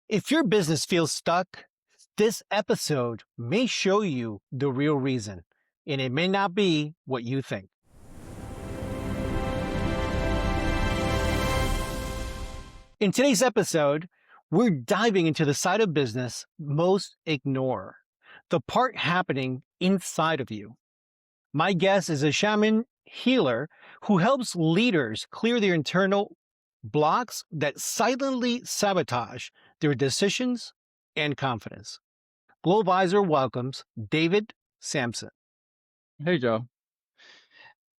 If your business feels stuck, this episode may show you the real reason, and it may not be what you think. In today's episode, we're diving into the side of business most ignore, the part happening inside of you. My guest is a shaman healer who helps leaders clear their internal blocks that silently sabotage their decisions and confidence. Glovisor welcomes David Sampson. Hey, Joe.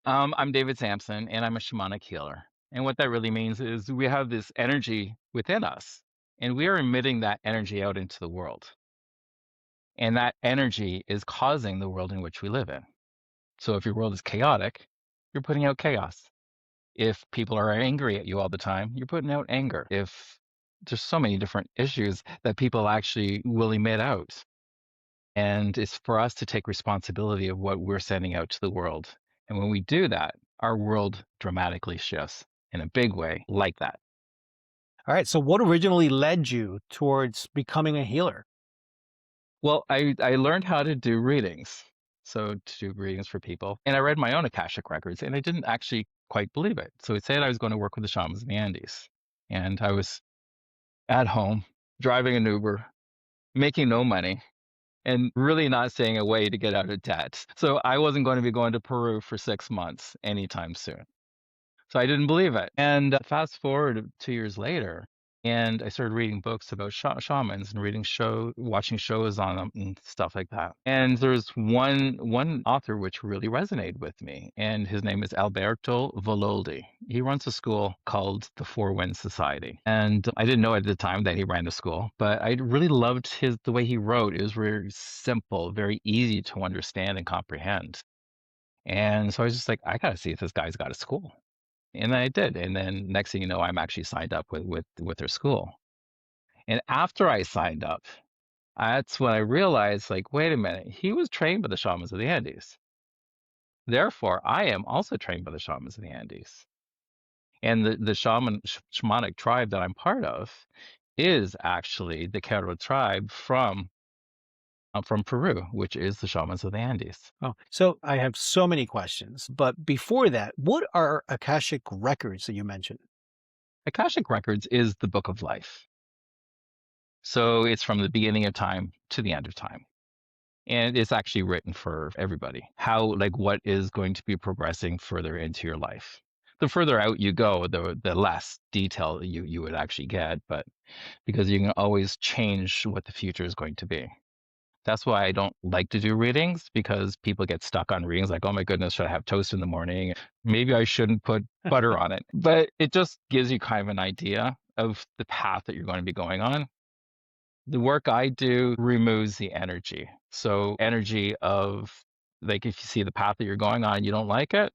I'm David Sampson, and I'm a shamanic healer. And what that really means is we have this energy within us, and we are emitting that energy out into the world. And that energy is causing the world in which we live in. So if your world is chaotic, you're putting out chaos. If people are angry at you all the time, you're putting out anger. If there's so many different issues that people actually will emit out. And it's for us to take responsibility of what we're sending out to the world. And when we do that, our world dramatically shifts in a big way like that. All right. So, what originally led you towards becoming a healer? Well, I learned how to do readings. So to do readings for people. And I read my own Akashic records and I didn't actually quite believe it. So it said I was going to work with the shamans in the Andes. And I was at home driving an Uber, making no money, and really not seeing a way to get out of debt. So I wasn't going to be going to Peru for 6 months anytime soon. So I didn't believe it. And fast forward 2 years later, and I started reading books about shamans and watching shows on them and stuff like that. And there's one author which really resonated with me, and his name is Alberto Valloldi. He runs a school called the Four Winds Society, and I didn't know at the time that he ran a school, but I really loved the way he wrote. It was very simple, very easy to understand and comprehend. And so I was just like, I gotta see if this guy's got a school. And I did, and then next thing you know, I'm actually signed up with their school. And after I signed up, that's when I realized, like, wait a minute, he was trained by the shamans of the Andes. Therefore, I am also trained by the shamans of the Andes. And the shamanic tribe that I'm part of is actually the Q'ero tribe from Peru, which is the shamans of the Andes. Oh, so I have so many questions. But before that, what are Akashic records that you mentioned? Akashic Records is the book of life. So it's from the beginning of time to the end of time. And it's actually written for everybody. How, like, what is going to be progressing further into your life. The further out you go, the less detail you would actually get, but because you can always change what the future is going to be. That's why I don't like to do readings, because people get stuck on readings like, oh my goodness, should I have toast in the morning? Maybe I shouldn't put butter on it. But it just gives you kind of an idea of the path that you're going to be going on. The work I do removes the energy. So energy of, like, if you see the path that you're going on and you don't like it,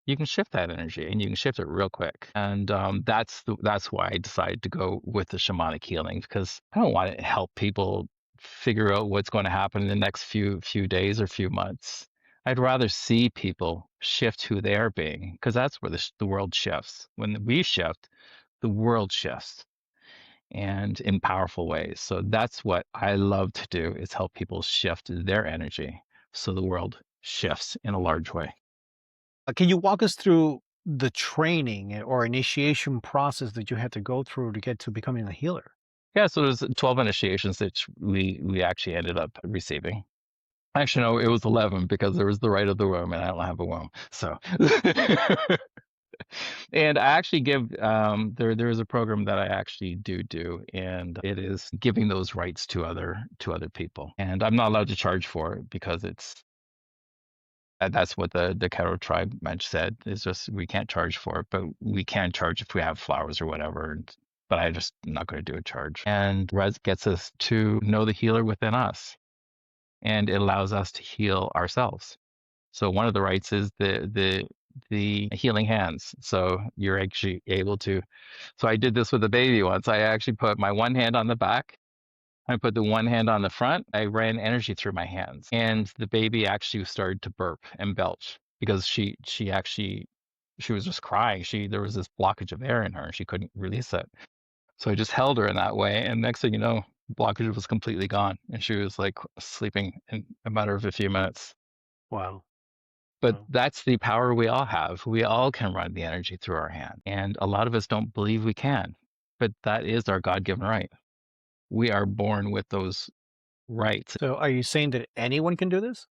you can shift that energy and you can shift it real quick. And that's why I decided to go with the shamanic healing, because I don't want to help people figure out what's going to happen in the next few days or few months. I'd rather see people shift who they are being, because that's where the world shifts. When we shift, the world shifts, and in powerful ways. So that's what I love to do, is help people shift their energy so the world shifts in a large way. Can you walk us through the training or initiation process that you had to go through to get to becoming a healer? Yeah, so there's 12 initiations that we actually ended up receiving. Actually, no, it was 11, because there was the right of the womb, and I don't have a womb. So and I actually give there is a program that I actually do, and it is giving those rights to other people. And I'm not allowed to charge for it, because that's what the Q'ero tribe mensch said. Is just, we can't charge for it, but we can charge if we have flowers or whatever. But I just am not going to do a charge. And Res gets us to know the healer within us, and it allows us to heal ourselves. So one of the rights is the healing hands. So you're actually able to. So I did this with a baby once. I actually put my one hand on the back. I put the one hand on the front. I ran energy through my hands, and the baby actually started to burp and belch, because she was just crying. There was this blockage of air in her, and she couldn't release it. So I just held her in that way, and next thing you know, blockage was completely gone, and she was like sleeping in a matter of a few minutes. Wow. But Wow. that's the power we all have. We all can run the energy through our hand, and a lot of us don't believe we can. But that is our God-given right. We are born with those rights. So are you saying that anyone can do this?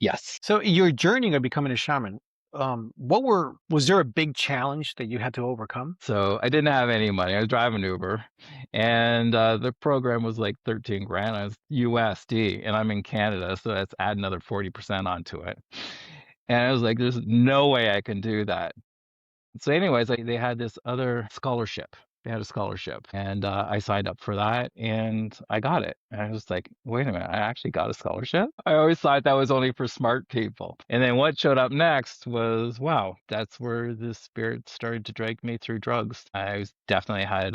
Yes. So your journey of becoming a shaman, was there a big challenge that you had to overcome? So I didn't have any money. I was driving Uber, and the program was like 13 grand. I was USD, and I'm in Canada, so that's add another 40% onto it. And I was like, there's no way I can do that. So anyways, they had this other scholarship. They had a scholarship, and I signed up for that, and I got it. And I was like, wait a minute, I actually got a scholarship? I always thought that was only for smart people. And then what showed up next was, wow, that's where the spirit started to drag me through drugs. I was definitely had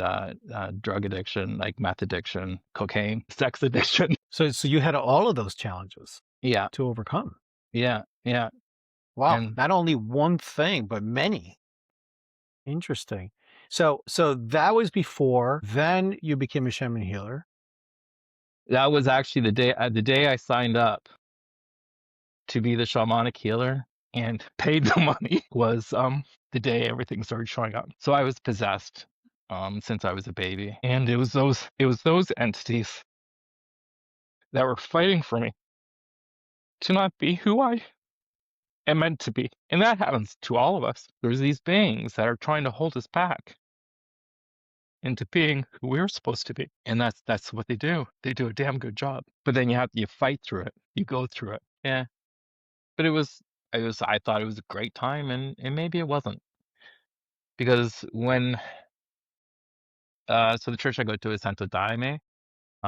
drug addiction, like meth addiction, cocaine, sex addiction. So you had all of those challenges Yeah, to overcome. yeah, yeah. Wow, And not only one thing, but many. Interesting. So that was before, then you became a shaman healer. that was actually the day I signed up to be the shamanic healer and paid the money was the day everything started showing up. So I was possessed since I was a baby. And it was those entities that were fighting for me to not be who I am meant to be. And that happens to all of us. There's these beings that are trying to hold us back into being who we're supposed to be. And that's what they do. They do a damn good job. But then you fight through it. You go through it. Yeah. But I thought it was a great time, and maybe it wasn't. Because when so the church I go to is Santo Daime,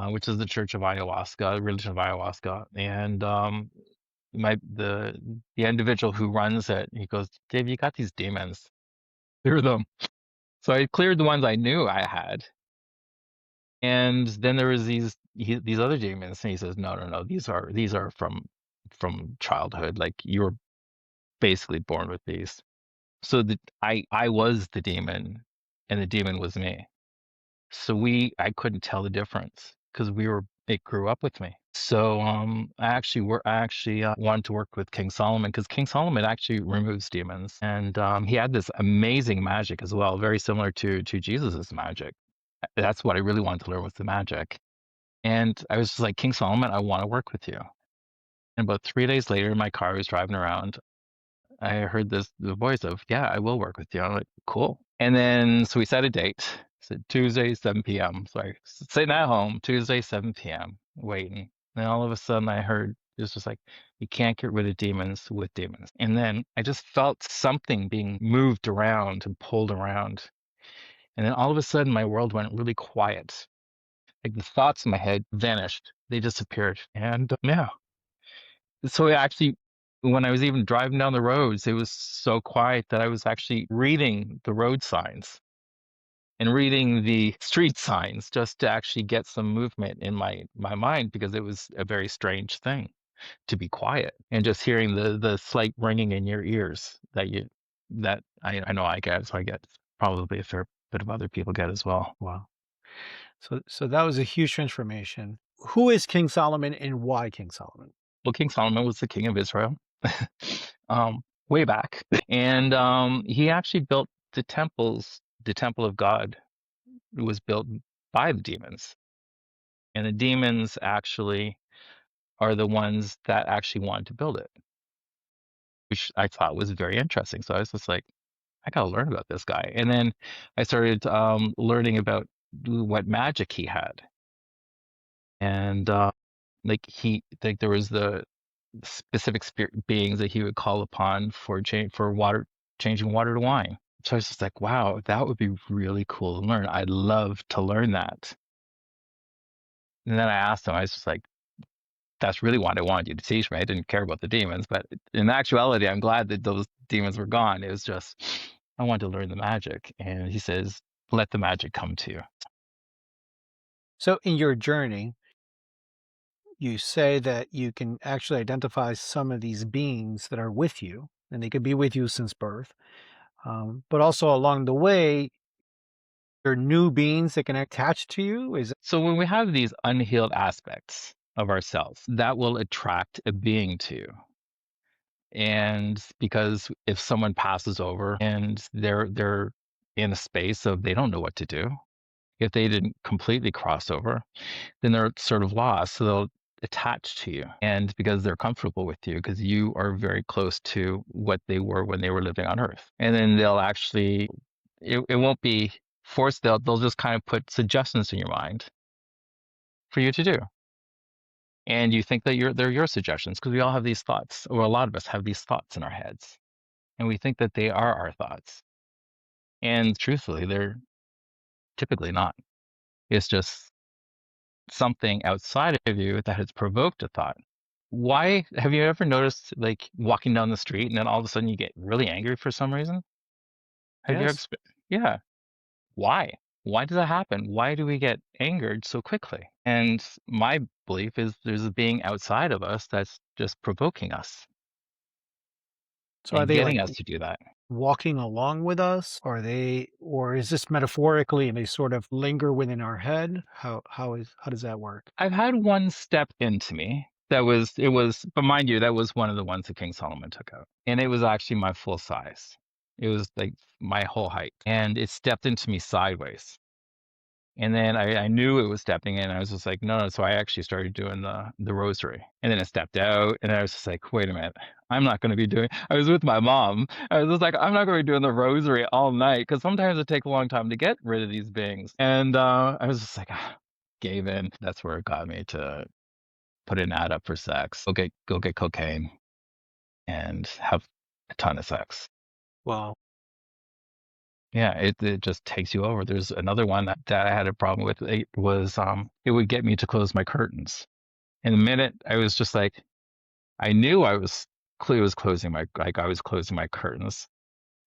which is the church of ayahuasca, religion of ayahuasca, and my the individual who runs it, he goes, Dave, you got these demons, clear them. So I cleared the ones I knew I had, and then there was these other demons, and he says, no, no, no, these are from childhood, like you were basically born with these. So I was the demon, and the demon was me. So I couldn't tell the difference because it grew up with me. So I actually wanted to work with King Solomon because King Solomon actually removes demons, and he had this amazing magic as well, very similar to Jesus's magic. That's what I really wanted to learn was the magic. And I was just like, King Solomon, I want to work with you. And about 3 days later, in my car, I was driving around. I heard the voice of, yeah, I will work with you. I'm like, cool. And then so we set a date. Said Tuesday, 7 p.m. So I sitting at home, Tuesday, 7 p.m., waiting. Then all of a sudden I heard it was just like, you can't get rid of demons with demons. And then I just felt something being moved around and pulled around. And then all of a sudden my world went really quiet. Like the thoughts in my head vanished. They disappeared. And yeah, so actually, when I was even driving down the roads, it was so quiet that I was actually reading the road signs and reading the street signs just to actually get some movement in my mind because it was a very strange thing to be quiet and just hearing the slight ringing in your ears that I know I get, so I get probably a fair bit of other people get as well. Wow. So that was a huge transformation. Who is King Solomon and why King Solomon? Well, King Solomon was the king of Israel, way back, and he actually built the temples. The temple of God was built by the demons, and the demons actually are the ones that actually wanted to build it, which I thought was very interesting. So I was just like, I gotta learn about this guy, and then I started learning about what magic he had, and like there was the specific spirit beings that he would call upon for water, changing water to wine. So I was just like, wow, that would be really cool to learn. I'd love to learn that. And then I asked him, I was just like, that's really what I wanted you to teach me. I didn't care about the demons, but in actuality, I'm glad that those demons were gone. It was just, I wanted to learn the magic. And he says, let the magic come to you. So in your journey, you say that you can actually identify some of these beings that are with you, and they could be with you since birth. But also along the way, there new beings that can attach to you? So when we have these unhealed aspects of ourselves, that will attract a being to you. And because if someone passes over and they're in a space of they don't know what to do, if they didn't completely cross over, then they're sort of lost. So they'll attach to you. And because they're comfortable with you, because you are very close to what they were when they were living on Earth. And then they'll actually, it won't be forced, they'll just kind of put suggestions in your mind for you to do. And you think that they're your suggestions because we all have these thoughts, or a lot of us have these thoughts in our heads. And we think that they are our thoughts. And truthfully, they're typically not. It's just something outside of you that has provoked a thought. Why have you ever noticed like walking down the street and then all of a sudden you get really angry for some reason? Have you ever, Yes. yeah. Why? Why does that happen? Why do we get angered so quickly? And my belief is there's a being outside of us that's just provoking us So are and they like getting us to do that. walking along with us? Or is this metaphorically and they sort of linger within our head? How does that work? I've had one step into me but mind you, that was one of the ones that King Solomon took out. And it was actually my full size. It was like my whole height. And it stepped into me sideways. And then I knew it was stepping in. I was just like, no, no. So I actually started doing the rosary. And then it stepped out. And I was just like, wait a minute. I'm not going to be doing, I was with my mom. I was just like, I'm not going to be doing the rosary all night because sometimes it takes a long time to get rid of these beings. And I was just like, gave in. That's where it got me to put an ad up for sex. Go get cocaine and have a ton of sex. Well, Yeah, it just takes you over. There's another one that I had a problem with. It was it would get me to close my curtains. And the minute I was just like I knew I was was closing I was closing my curtains.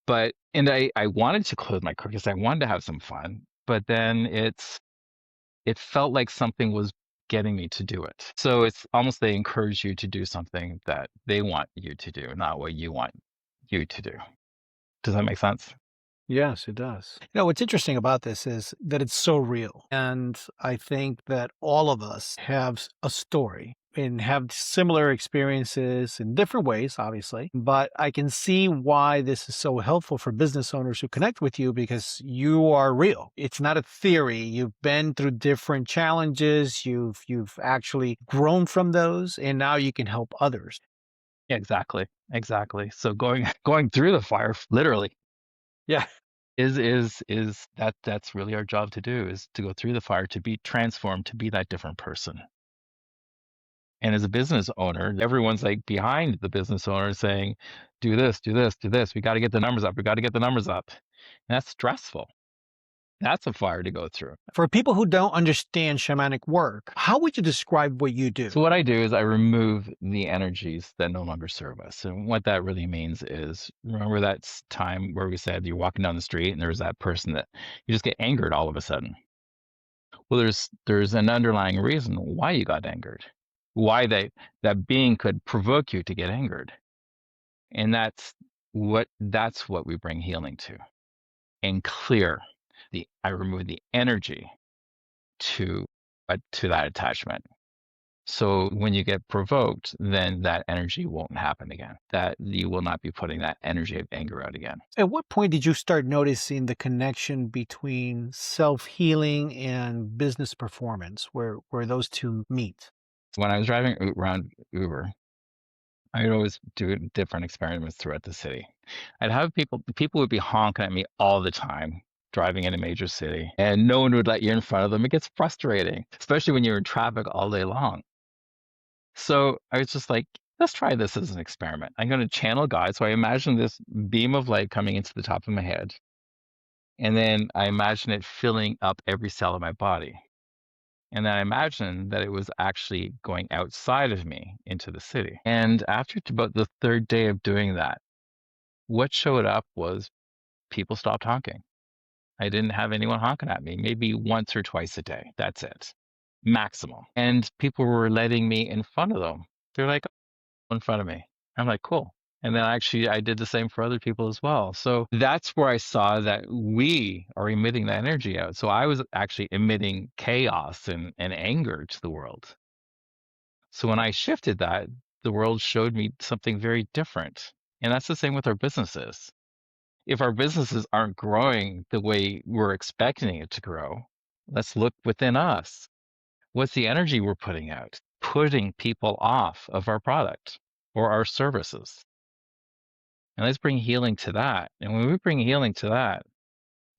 But and I wanted to close my curtains. I wanted to have some fun. But then it felt like something was getting me to do it. So it's almost they encourage you to do something that they want you to do, not what you want you to do. Does that make sense? yes, it does. What's interesting about this is that it's so real. And I think that all of us have a story and have similar experiences in different ways, obviously. But I can see why this is so helpful for business owners who connect with you because you are real. It's not a theory. You've been through different challenges. You've actually grown from those, and now you can help others. Yeah, exactly. Exactly. So going going through the fire literally Yeah. is that's really our job to do is to go through the fire to be transformed to be that different person. And as a business owner, everyone's like behind the business owner saying, do this, do this, do this. We got to get the numbers up. We got to get the numbers up. And that's stressful. That's a fire to go through. For people who don't understand shamanic work, how would you describe what you do? So what I do is I remove the energies that no longer serve us. And what that really means is remember that time where we said you're walking down the street and there's that person that you just get angered all of a sudden. Well, there's an underlying reason why you got angered. Why that being could provoke you to get angered. And that's what we bring healing to. And clear the I remove the energy to that attachment. So when you get provoked, then that energy won't happen again. That you will not be putting that energy of anger out again. At what point did you start noticing the connection between self-healing and business performance, where those two meet? When I was driving around Uber, I'd always do different experiments throughout the city. I'd have people would be honking at me all the time driving in a major city, and no one would let you in front of them. It gets frustrating, especially when you're in traffic all day long. So I was just like, let's try this as an experiment. I'm going to channel God. So I imagine this beam of light coming into the top of my head. And then I imagine it filling up every cell of my body. And then I imagined that it was actually going outside of me into the city. And after about the third day of doing that, what showed up was people stopped honking. I didn't have anyone honking at me, maybe once or twice a day. That's it, maximum. And people were letting me in front of them. They're like, in front of me. I'm like, cool. And then actually I did the same for other people as well. So that's where I saw that we are emitting that energy out. So I was actually emitting chaos and anger to the world. So when I shifted that, the world showed me something very different. And that's the same with our businesses. If our businesses aren't growing the way we're expecting it to grow, let's look within us. What's the energy we're putting out? Putting people off of our product or our services. And let's bring healing to that. And when we bring healing to that,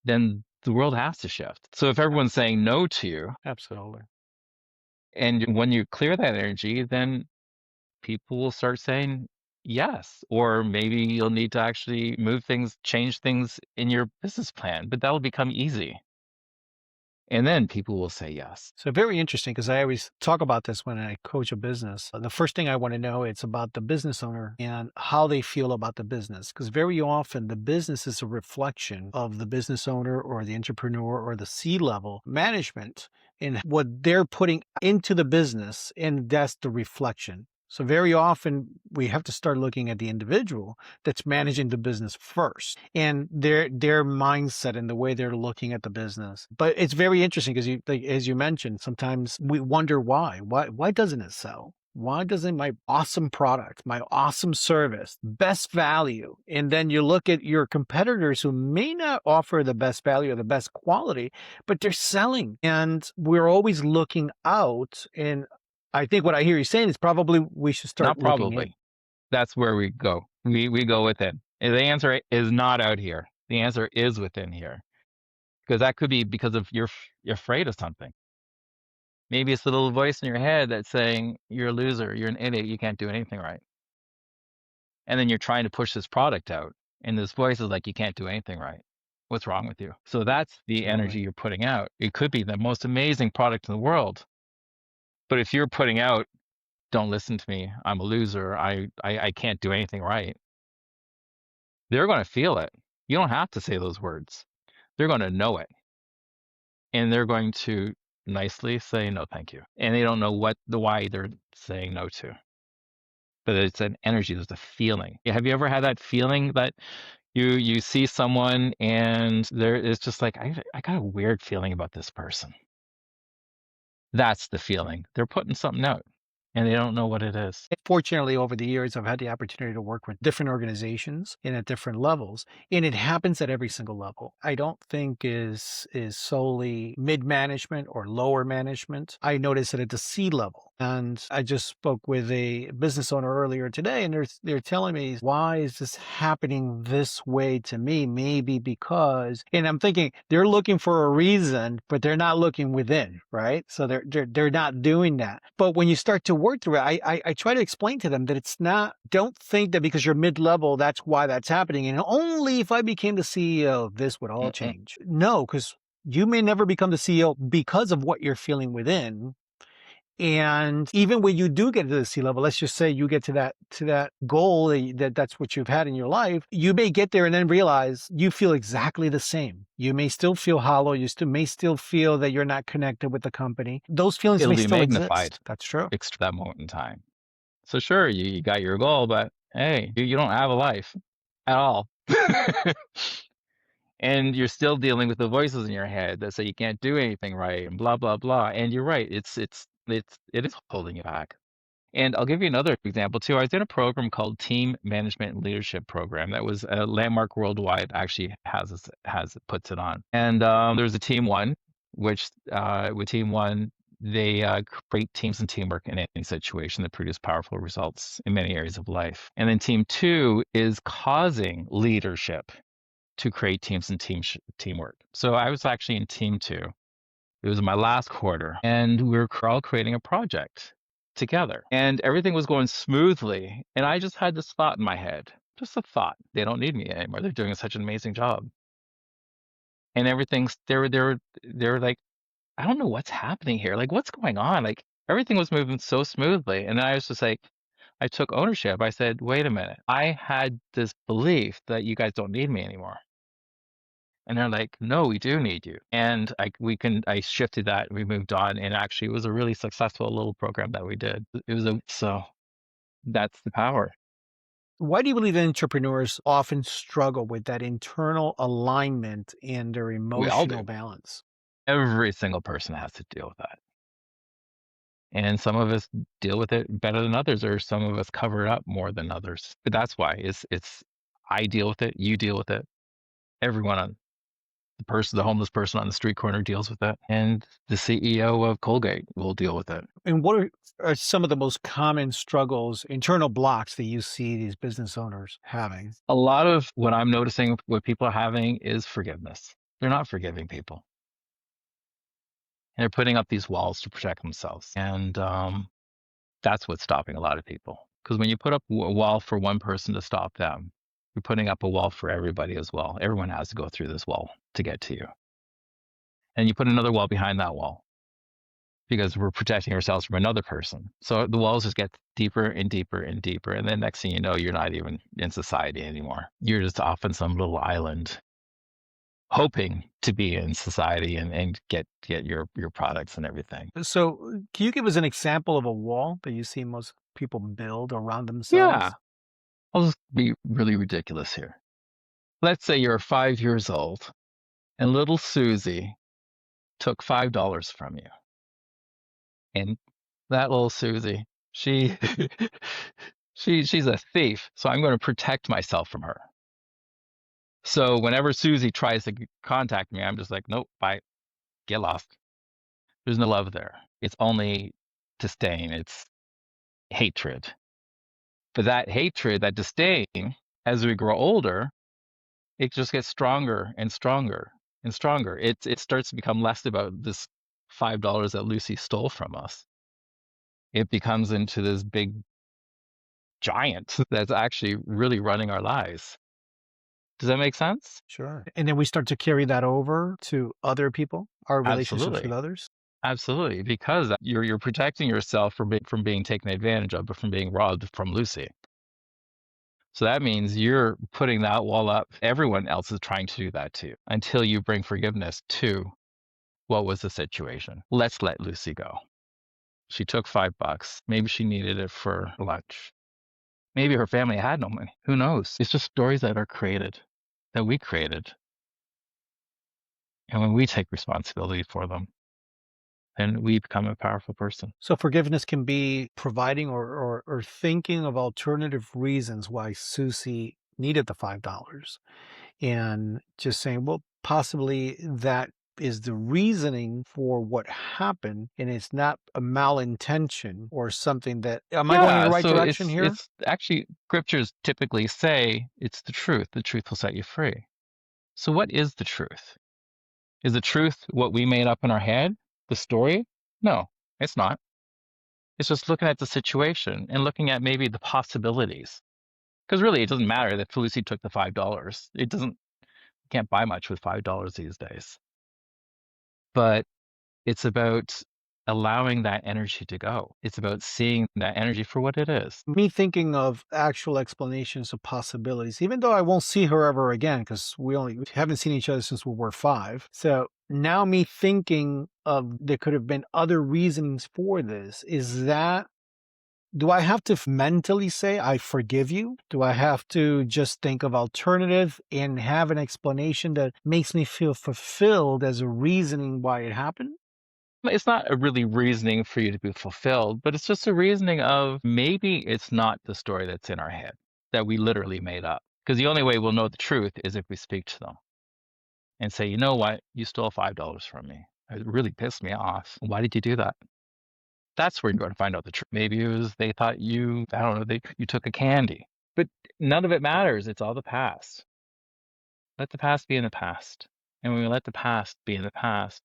then the world has to shift. So if everyone's saying no to you, Absolutely. and when you clear that energy, then people will start saying yes. Or maybe you'll need to actually move things, change things in your business plan, but that'll become easy. And then people will say yes. So very interesting because I always talk about this when I coach a business. The first thing I want to know it's about the business owner and how they feel about the business because very often the business is a reflection of the business owner or the entrepreneur or the C-level management and what they're putting into the business and that's the reflection. So very often we have to start looking at the individual that's managing the business first and their mindset and the way they're looking at the business. But it's very interesting because you like, as you mentioned, sometimes we wonder why. Why doesn't it sell? Why doesn't my awesome product, my awesome service, best value? And then you look at your competitors who may not offer the best value or the best quality, but they're selling. And we're always looking out. And I think what I hear you saying is probably we should start Not looking in. probably. That's where we go. We go within. And the answer is not out here. The answer is within here. Because that could be because of you're afraid of something. Maybe it's the little voice in your head that's saying you're a loser, you're an idiot, you can't do anything right. And then you're trying to push this product out, and this voice is like, you can't do anything right. What's wrong with you? So that's the energy Absolutely. you're putting out. It could be the most amazing product in the world, but if you're putting out, don't listen to me, I'm a loser, I can't do anything right, they're going to feel it. You don't have to say those words. They're going to know it, and they're going to nicely say no, thank you. And they don't know what the why they're saying no to. But it's an energy, there's a feeling. Yeah, have you ever had that feeling that you see someone and there it's just like I got a weird feeling about this person. That's the feeling. They're putting something out and they don't know what it is. Fortunately, over the years, I've had the opportunity to work with different organizations and at different levels, and it happens at every single level. I don't think is solely mid management or lower management. I notice it at the C level, and I just spoke with a business owner earlier today, and they're telling me why is this happening this way to me? Maybe because, and I'm thinking they're looking for a reason, but they're not looking within, right? So they're not doing that. But when you start to work through it, I try to explain to them that it's not. Don't think that because you're mid level, that's why that's happening. And only if I became the CEO, this would all Mm-mm, change. No, because you may never become the CEO because of what you're feeling within. And even when you do get to the C level, let's just say you get to that goal that's what you've had in your life, you may get there and then realize you feel exactly the same. You may still feel hollow. You still may still feel that you're not connected with the company. Those feelings it'll may be still magnified exist. That's true. extra that moment in time. So sure, you got your goal, but hey, you don't have a life at all. And you're still dealing with the voices in your head that say you can't do anything right and blah blah blah. And you're right, it is holding you back. And I'll give you another example too. I was in a program called Team Management and Leadership Program that was a landmark worldwide. Actually, has puts it on. And there's a Team One, which with Team One they create teams and teamwork in any situation that produce powerful results in many areas of life. And then Team Two is causing leadership to create teams and teamwork. So I was actually in Team Two. It was my last quarter, and we were all creating a project together, and everything was going smoothly. And I just had this thought in my head, just a thought: they don't need me anymore. They're doing such an amazing job, and everything's they were like, I don't know what's happening here. Like, what's going on? Like, everything was moving so smoothly, and I was just like, I took ownership. I said, wait a minute. I had this belief that you guys don't need me anymore. And they're like, "No, we do need you." And I shifted that, we moved on, and actually it was a really successful little program that we did. It was a so that's the power. Why do you believe entrepreneurs often struggle with that internal alignment and their We all emotional do. balance? Every single person has to deal with that. And some of us deal with it better than others, or some of us cover it up more than others. But that's why it's I deal with it, you deal with it, everyone on the homeless person on the street corner deals with it, and the CEO of Colgate will deal with it. And what are some of the most common struggles, internal blocks that you see these business owners having? A lot of what I'm noticing what people are having is forgiveness. They're not forgiving people. And they're putting up these walls to protect themselves. And that's what's stopping a lot of people. Because when you put up a wall for one person to stop them, you're putting up a wall for everybody as well. Everyone has to go through this wall to get to you. And you put another wall behind that wall because we're protecting ourselves from another person. So the walls just get deeper and deeper and deeper. And then next thing you know, you're not even in society anymore. You're just off on some little island hoping to be in society and get your products and everything. So, can you give us an example of a wall that you see most people build around Yeah. themselves? I'll just be really ridiculous here. Let's say you're 5 years old and little Susie took $5 from you. And that little Susie, she she's a thief, so I'm going to protect myself from her. So whenever Susie tries to contact me, I'm just like, nope, bye, get lost. There's no love there. It's only disdain. It's hatred. But that hatred, that disdain, as we grow older, it just gets stronger and stronger and stronger. It starts to become less about this $5 that Lucy stole from us. It becomes into this big giant that's actually really running our lives. Does that make sense? Sure. And then we start to carry that over to other people, our relationships with Absolutely. others. Absolutely. Because you're protecting yourself from being taken advantage of, but from being robbed from Lucy. So that means you're putting that wall up. Everyone else is trying to do that too until you bring forgiveness to what was the situation. Let's let Lucy go. She took $5. Maybe she needed it for lunch. Maybe her family had no money. Who knows? It's just stories that are created, that we created. And when we take responsibility for them, then we become a powerful person. So forgiveness can be providing or thinking of alternative reasons why Susie needed the $5 and just saying, well, possibly that is the reasoning for what happened and it's not a malintention or something that am I going in the Yeah, right so direction it's here? it's actually scriptures typically say it's the truth. The truth will set you free. So what is the truth? Is the truth what we made up in our head? The story? No, it's not. It's just looking at the situation and looking at maybe the possibilities. Because really, it doesn't matter that Felicity took the $5. It doesn't, you can't buy much with $5 these days. But it's about allowing that energy to go. It's about seeing that energy for what it is. Me thinking of actual explanations of possibilities, even though I won't see her ever again because we haven't seen each other since we were 5. So now me thinking of there could have been other reasonings for this. Is that do I have to mentally say I forgive you? Do I have to just think of alternative and have an explanation that makes me feel fulfilled as a reasoning why it happened? It's not a really reasoning for you to be fulfilled, but it's just a reasoning of maybe it's not the story that's in our head that we literally made up. Because the only way we'll know the truth is if we speak to them and say, you know what, you stole $5 from me. It really pissed me off. Why did you do that? That's where you're going to find out the truth. Maybe it was they thought you, I don't know, you took a candy. But none of it matters. It's all the past. Let the past be in the past. And when we let the past be in the past,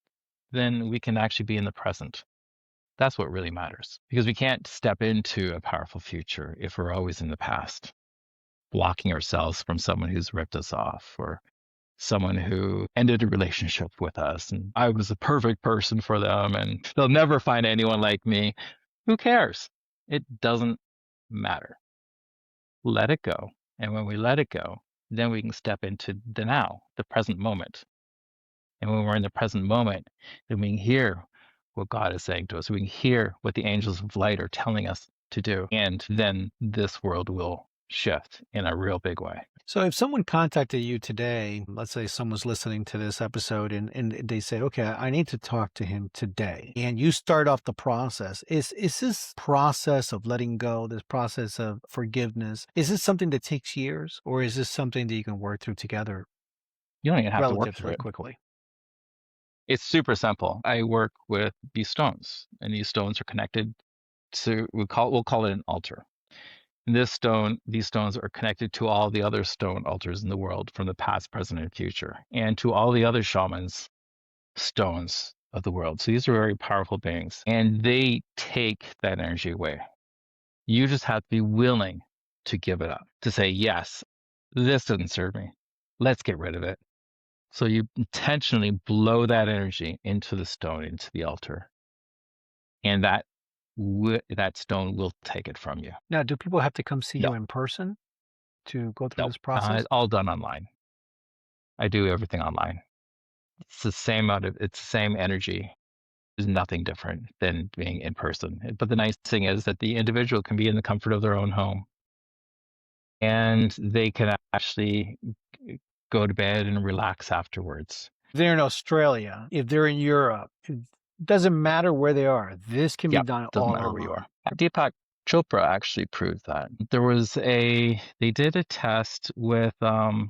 then we can actually be in the present. That's what really matters because we can't step into a powerful future if we're always in the past, blocking ourselves from someone who's ripped us off or someone who ended a relationship with us and I was the perfect person for them and they'll never find anyone like me. Who cares? It doesn't matter. Let it go. And when we let it go, then we can step into the now, the present moment. And when we're in the present moment, then we can hear what God is saying to us. We can hear what the angels of light are telling us to do. And then this world will shift in a real big way. So if someone contacted you today, let's say someone's listening to this episode and they say, okay, I need to talk to him today. And you start off the process. Is this process of letting go, this process of forgiveness, is this something that takes years or is this something that you can work through together You don't even have to work through relatively it. quickly? It's super simple. I work with these stones, and these stones are connected to we'll call it an altar. And these stones are connected to all the other stone altars in the world from the past, present, and future, and to all the other shamans' stones of the world. So these are very powerful beings, and they take that energy away. You just have to be willing to give it up, to say, yes, this doesn't serve me. Let's get rid of it. So you intentionally blow that energy into the stone, into the altar, and that stone will take it from you. Now, do people have to come see you No, in person to go through no, this process? all done online. I do everything online. It's the same energy. There's nothing different than being in person. But the nice thing is that the individual can be in the comfort of their own home, and they can actually go to bed and relax afterwards. If they're in Australia, if they're in Europe, it doesn't matter where they are. This can be Yep, done doesn't all matter where you online. are. Deepak Chopra actually proved that. They did a test with a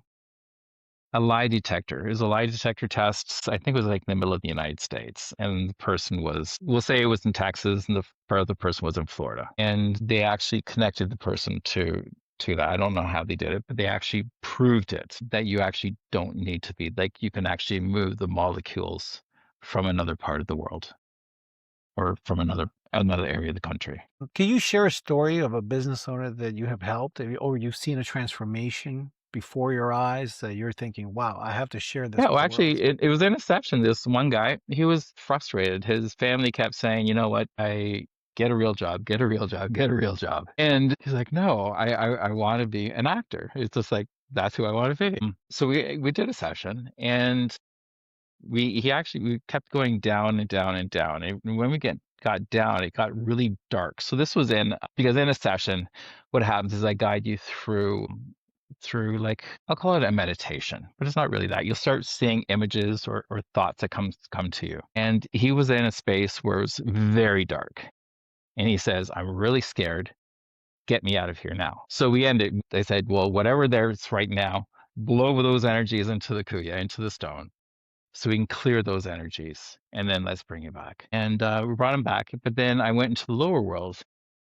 lie detector. It was a lie detector test. I think it was like in the middle of the United States. And the person we'll say it was in Texas, and the other person was in Florida. And they actually connected the person to that. I don't know how they did it, but they actually proved it, that you actually don't need to be, like, you can actually move the molecules from another part of the world or from another area of the country. Can you share a story of a business owner that you have helped or you've seen a transformation before your eyes that you're thinking, wow, I have to share this Yeah, well, with the world? actually, it was in a session. This one guy, he was frustrated. His family kept saying, "You know what? I get a real job, get a real job, get a real job." And he's like, "No, I want to be an actor." It's just like that's who I want to be. So we did a session, and we kept going down and down and down. And when we got down, it got really dark. So this was because in a session, what happens is I guide you through, like, I'll call it a meditation, but it's not really that. You'll start seeing images or thoughts that come to you. And he was in a space where it was very dark. And he says, "I'm really scared. Get me out of here now." So they said, well, whatever there's right now, blow those energies into the kuya, into the stone, so we can clear those energies, and then let's bring you back. And we brought him back. But then I went into the lower world,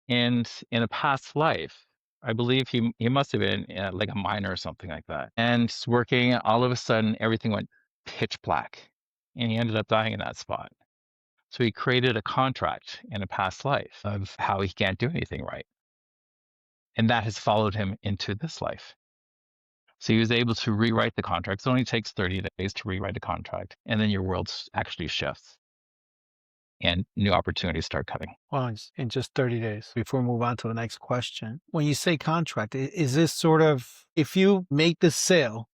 and in a past life, I believe he must have been like a miner or something like that. And just working, all of a sudden, everything went pitch black, and he ended up dying in that spot. So he created a contract in a past life of how he can't do anything right, and that has followed him into this life. So he was able to rewrite the contract. It only takes 30 days to rewrite a contract, and then your world actually shifts and new opportunities start coming. Well, in just 30 days. Before we move on to the next question, when you say contract, is this sort of, if you make this sale,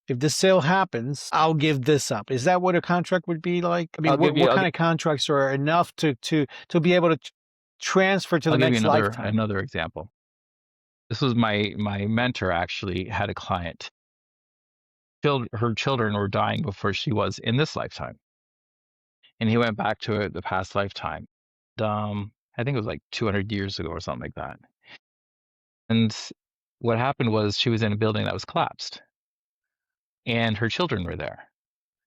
if this sale happens, I'll give this up. Is that what a contract would be like? I mean, what kind of contracts are enough to be able to transfer to I'll the give you next lifetime? another example. This was my mentor actually had a client. Her children were dying before she was in this lifetime. And he went back to the past lifetime. I think it was like 200 years ago or something like that. And what happened was she was in a building that was collapsed, and her children were there.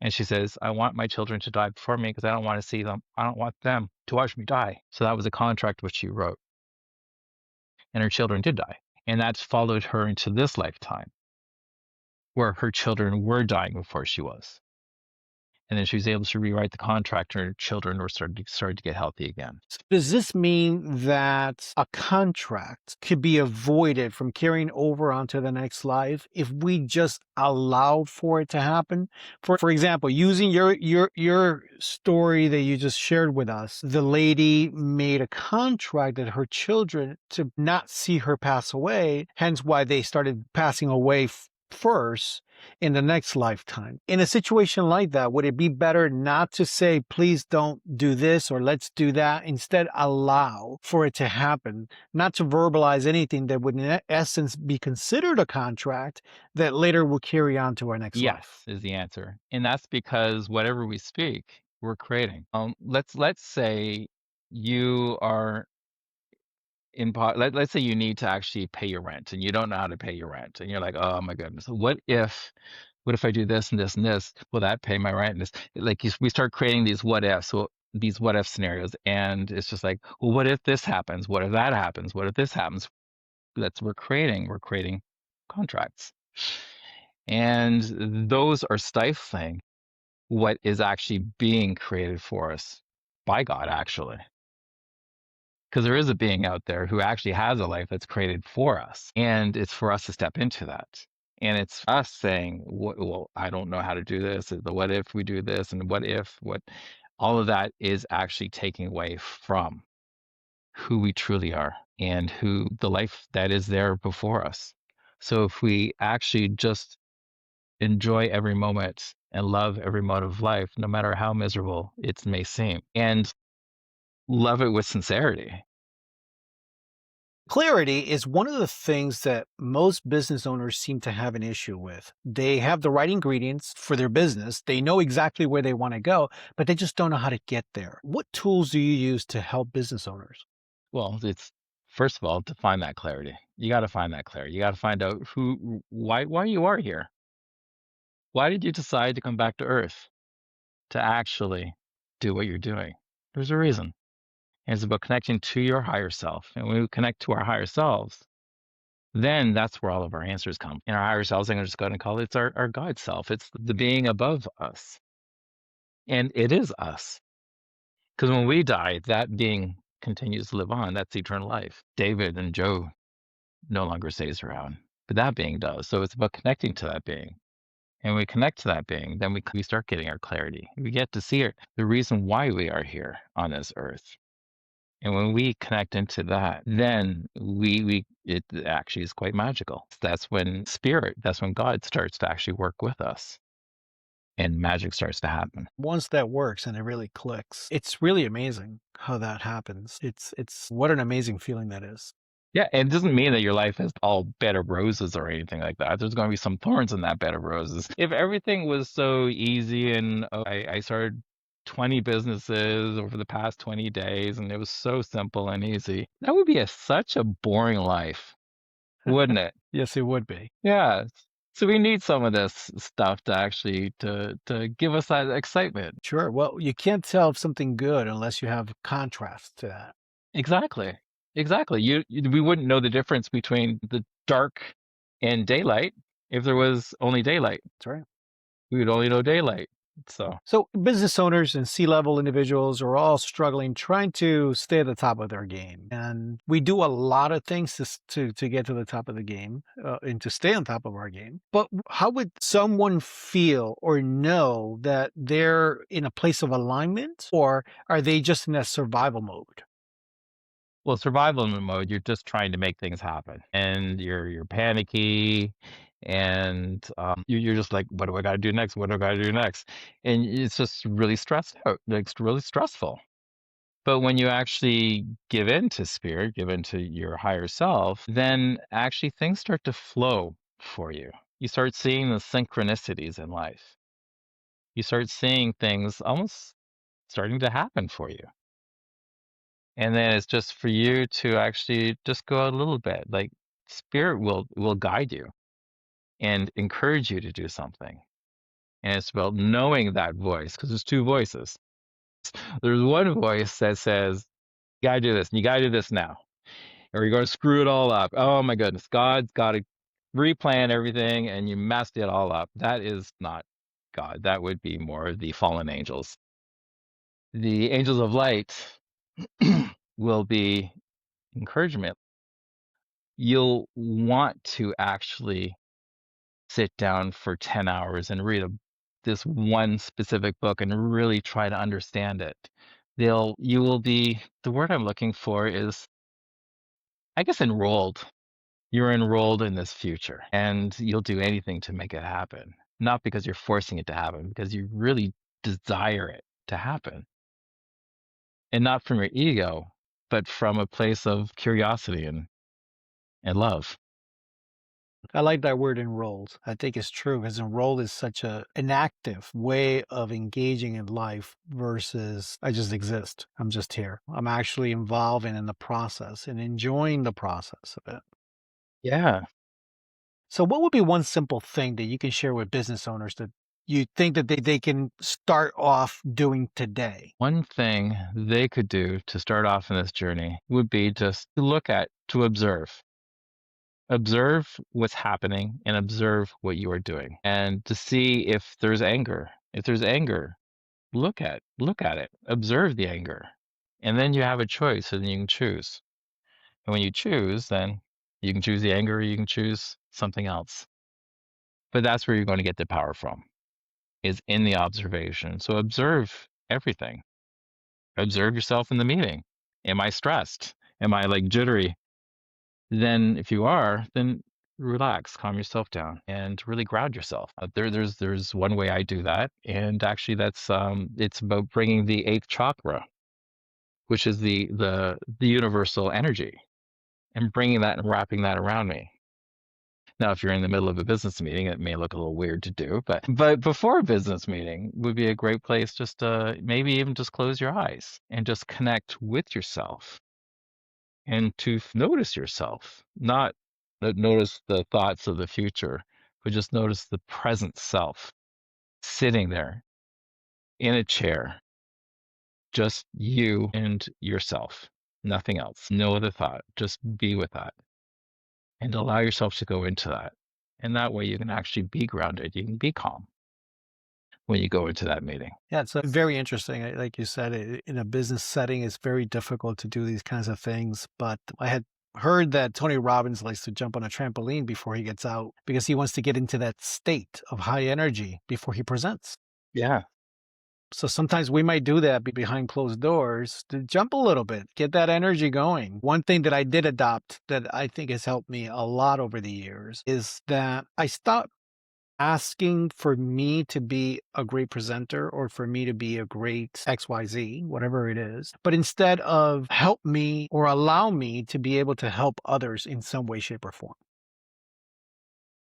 And she says, "I want my children to die before me because I don't want to see them. I don't want them to watch me die." So that was a contract which she wrote. And her children did die. And that's followed her into this lifetime where her children were dying before she was. And then she was able to rewrite the contract, and her children were started to get healthy again. Does this mean that a contract could be avoided from carrying over onto the next life if we just allow for it to happen? For example, using your story that you just shared with us, the lady made a contract that her children to not see her pass away, hence why they started passing away first in the next lifetime. In a situation like that, would it be better not to say, please don't do this or let's do that? Instead, allow for it to happen, not to verbalize anything that would, in essence, be considered a contract that later will carry on to our next life? Yes, is the answer. And that's because whatever we speak, we're creating. Let's say you are let's say you need to actually pay your rent and you don't know how to pay your rent and you're like, oh my goodness, what if I do this and this and this? Will that pay my rent? And this, like we start creating these what ifs, so these what if scenarios, and it's just like, well, what if this happens? What if that happens? What if this happens? That's we're creating contracts, and those are stifling what is actually being created for us by God, actually. Because there is a being out there who actually has a life that's created for us, and it's for us to step into that. And it's us saying, well, I don't know how to do this. The what if we do this, and what all of that is actually taking away from who we truly are and who the life that is there before us. So if we actually just enjoy every moment and love every moment of life, no matter how miserable it may seem, and love it with sincerity. Clarity is one of the things that most business owners seem to have an issue with. They have the right ingredients for their business, they know exactly where they want to go, but they just don't know how to get there. What tools do you use to help business owners? Well, it's first of all to find that clarity. You got to find that clarity. You got to find out why you are here. Why did you decide to come back to Earth to actually do what you're doing? There's a reason. And it's about connecting to your higher self. And when we connect to our higher selves, then that's where all of our answers come. And our higher selves, I'm just going to call it, it's our God self. It's the being above us. And it is us. Because when we die, that being continues to live on. That's eternal life. David and Joe no longer stays around, but that being does. So it's about connecting to that being. And when we connect to that being, then we start getting our clarity. We get to see the reason why we are here on this earth. And when we connect into that, then it actually is quite magical. That's when God starts to actually work with us and magic starts to happen. Once that works and it really clicks, it's really amazing how that happens. It's what an amazing feeling that is. Yeah, and it doesn't mean that your life is all bed of roses or anything like that. There's going to be some thorns in that bed of roses. If everything was so easy and I started 20 businesses over the past 20 days and it was so simple and easy, that would be such a boring life, wouldn't it? Yes, it would be. Yeah. So we need some of this stuff to actually to give us that excitement. Sure. Well, you can't tell if something good unless you have contrast to that. Exactly. Exactly. We wouldn't know the difference between the dark and daylight if there was only daylight. That's right. We would only know daylight. So, So, business owners and C-level individuals are all struggling, trying to stay at the top of their game. And we do a lot of things to get to the top of the game and to stay on top of our game. But how would someone feel or know that they're in a place of alignment, or are they just in a survival mode? well, survival mode, you're just trying to make things happen, and you're panicky, and you're just like, what do I got to do next? What do I got to do next? And it's just really stressed out. Like, it's really stressful. But when you actually give in to spirit, give in to your higher self, then actually things start to flow for you. You start seeing the synchronicities in life. You start seeing things almost starting to happen for you. And then it's just for you to actually just go out a little bit. Like spirit will guide you and encourage you to do something. And it's about knowing that voice because there's two voices. There's one voice that says, you gotta do this, and you gotta do this now, or you're going to screw it all up. Oh my goodness, God's got to replan everything and you messed it all up. That is not God. That would be more the fallen angels. The angels of light will be encouragement. You'll want to actually sit down for 10 hours and read this one specific book and really try to understand it. You will be, the word I'm looking for is, I guess, enrolled. You're enrolled in this future and you'll do anything to make it happen. Not because you're forcing it to happen, because you really desire it to happen. And not from your ego, but from a place of curiosity and love. I like that word enrolled. I think it's true because enrolled is such an active way of engaging in life versus I just exist. I'm just here. I'm actually involved and in the process and enjoying the process of it. Yeah. So what would be one simple thing that you can share with business owners that you think that they can start off doing today? One thing they could do to start off in this journey would be just to look at, to observe. Observe what's happening and observe what you are doing and to see if there's anger. If there's anger, look at it, observe the anger. And then you have a choice and you can choose. And when you choose, then you can choose the anger or you can choose something else. But that's where you're going to get the power from, is in the observation. So observe everything. Observe yourself in the meeting. Am I stressed? Am I like jittery? Then if you are, then relax, calm yourself down and really ground yourself. There's one way I do that. And actually that's it's about bringing the eighth chakra, which is the universal energy, and bringing that and wrapping that around me. Now, if you're in the middle of a business meeting, it may look a little weird to do, but before a business meeting would be a great place just to maybe even just close your eyes and just connect with yourself and to notice yourself, not notice the thoughts of the future, but just notice the present self sitting there in a chair, just you and yourself, nothing else, no other thought, just be with that and allow yourself to go into that. And that way you can actually be grounded, you can be calm when you go into that meeting. Yeah, it's very interesting. Like you said, in a business setting, it's very difficult to do these kinds of things. But I had heard that Tony Robbins likes to jump on a trampoline before he gets out because he wants to get into that state of high energy before he presents. Yeah. So sometimes we might do that behind closed doors to jump a little bit, get that energy going. One thing that I did adopt that I think has helped me a lot over the years is that I stopped asking for me to be a great presenter or for me to be a great XYZ, whatever it is, but instead of help me or allow me to be able to help others in some way, shape, or form.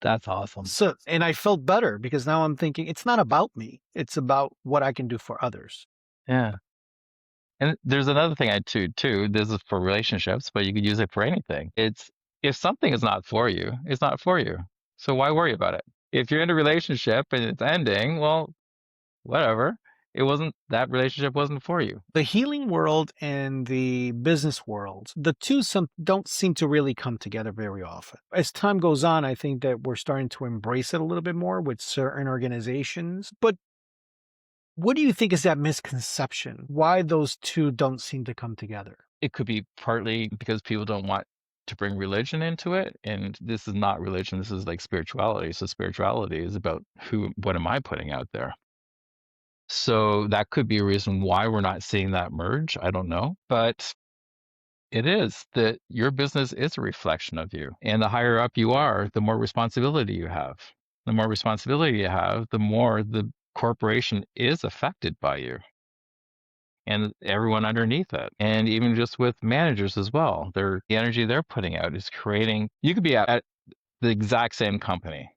That's awesome. So, and I felt better because now I'm thinking it's not about me, it's about what I can do for others. Yeah. And there's another thing I do too. This is for relationships, but you could use it for anything. It's if something is not for you, it's not for you. So why worry about it? If you're in a relationship and it's ending, well, whatever. It wasn't that relationship wasn't for you. The healing world and the business world, the two don't seem to really come together very often. As time goes on, I think that we're starting to embrace it a little bit more with certain organizations. But what do you think is that misconception? Why those two don't seem to come together? It could be partly because people don't want to bring religion into it. And this is not religion. This is like spirituality. So spirituality is about what am I putting out there? So that could be a reason why we're not seeing that merge. I don't know. But it is that your business is a reflection of you. And the higher up you are, the more responsibility you have. The more responsibility you have, the more the corporation is affected by you and everyone underneath it. And even just with managers as well, the energy they're putting out is creating, you could be at the exact same company,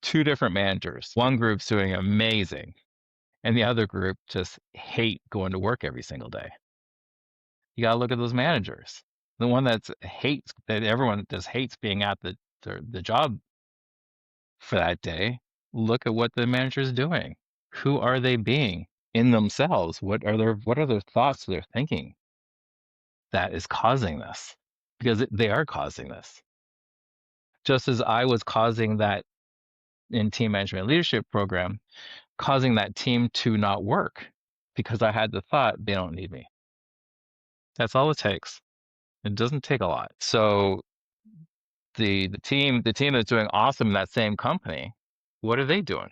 two different managers. One group's doing amazing, and the other group just hate going to work every single day. You got to look at those managers. The one that everyone just hates being at the job for that day. Look at what the manager's doing. Who are they being in themselves? What are their thoughts they're thinking that is causing this? Because they are causing this. Just as I was causing that in team management leadership program, causing that team to not work because I had the thought they don't need me. That's all it takes. It doesn't take a lot. So the team that's doing awesome in that same company, what are they doing?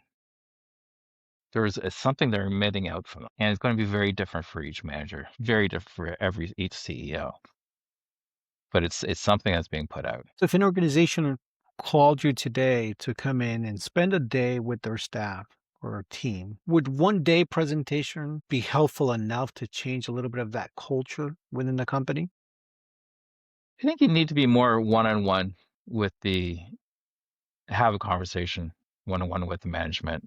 There's something they're emitting out from them, and it's going to be very different for each manager, very different for each CEO. but it's something that's being put out. So if an organization called you today to come in and spend a day with their staff or a team, would one day presentation be helpful enough to change a little bit of that culture within the company? I think you need to be more one-on-one with have a conversation one-on-one with the management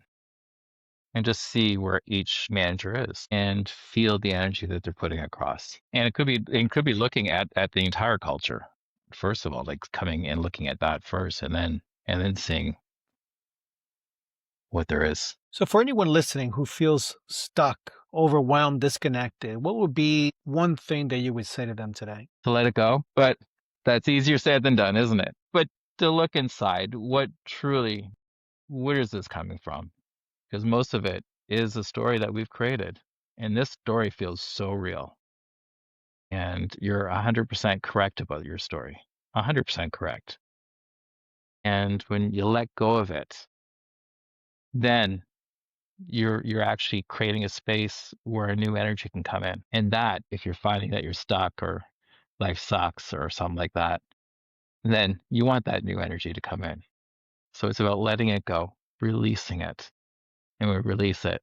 and just see where each manager is and feel the energy that they're putting across. And it could be looking at the entire culture, first of all, like coming and looking at that first and then seeing what there is. So for anyone listening who feels stuck, overwhelmed, disconnected, what would be one thing that you would say to them today? To let it go. But that's easier said than done, isn't it? But to look inside, where is this coming from? Because most of it is a story that we've created. And this story feels so real. And you're 100% correct about your story. 100% correct. And when you let go of it, then you're actually creating a space where a new energy can come in. And that, if you're finding that you're stuck or life sucks or something like that, then you want that new energy to come in. So it's about letting it go, releasing it. And when we release it,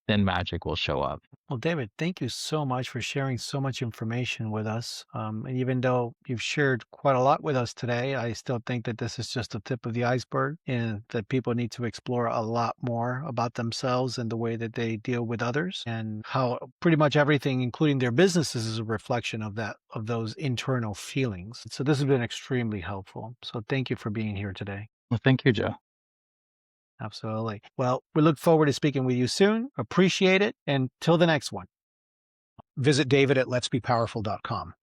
then magic will show up. Well, David, thank you so much for sharing so much information with us. And even though you've shared quite a lot with us today, I still think that this is just the tip of the iceberg and that people need to explore a lot more about themselves and the way that they deal with others and how pretty much everything, including their businesses, is a reflection of of those internal feelings. So this has been extremely helpful. So thank you for being here today. Well, thank you, Joe. Absolutely. Well, we look forward to speaking with you soon. Appreciate it. And till the next one, visit David at letsbepowerful.com.